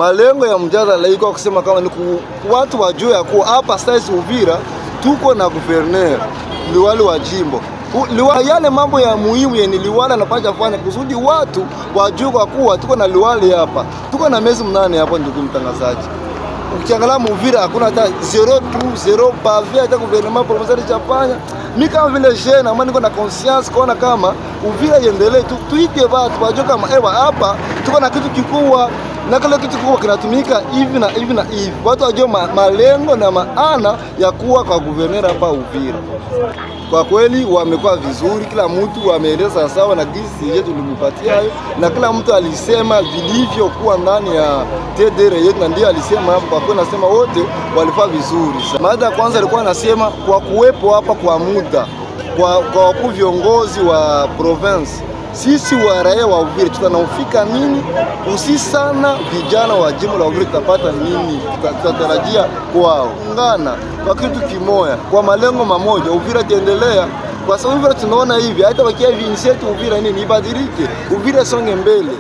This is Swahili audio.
Malengo ya mjadala iko kusema kama ni watu wajue ya kuwa hapa sasa Uvira tuko na governor liwali wa jimbo. Yale mambo ya muhimu yenye liwali anapaswa kufanya kusudi watu wajue kwa kuwa tuko na liwali hapa. Tuko na miezi 8 hapa ndugu mtangazaji. Ukiangalia Uvira hakuna hata 0 pavé hata gouvernement provincial chafanya. Mimi kama vile jeune na niko na conscience kuona kama Uvira iendelee tuite watu wajue kama hapa tuko na kitu kikubwa na kile kitu kikubwa kinatumika hivi na hivi na hivi. Watu wajue malengo na maana ya kuwa kwa guvernera hapa Uvira. Kwa kweli wamekuwa vizuri, kila mtu ameeleza sawa na gisi yetu tulimpatia hayo, na kila mtu alisema vilivyokuwa ndani ya TDR yetu, na ndio alisema hapo. Kwa kweli nasema wote walifaa vizuri. Mada ya kwanza alikuwa anasema kwa kuwepo hapa kwa muda kwa wakuu viongozi wa province, sisi wa raia wa Uvira tutanafika nini, usisana vijana wa jimbo la Uvira tutapata nini, tutatarajia kwao ungana kwa kitu kimoja, kwa malengo mamoja, Uvira tiendelea. Kwa sababu Uvira tunaona hivi, hata wakia hivi insetu Uvira nini ibadilike, Uvira songe mbele.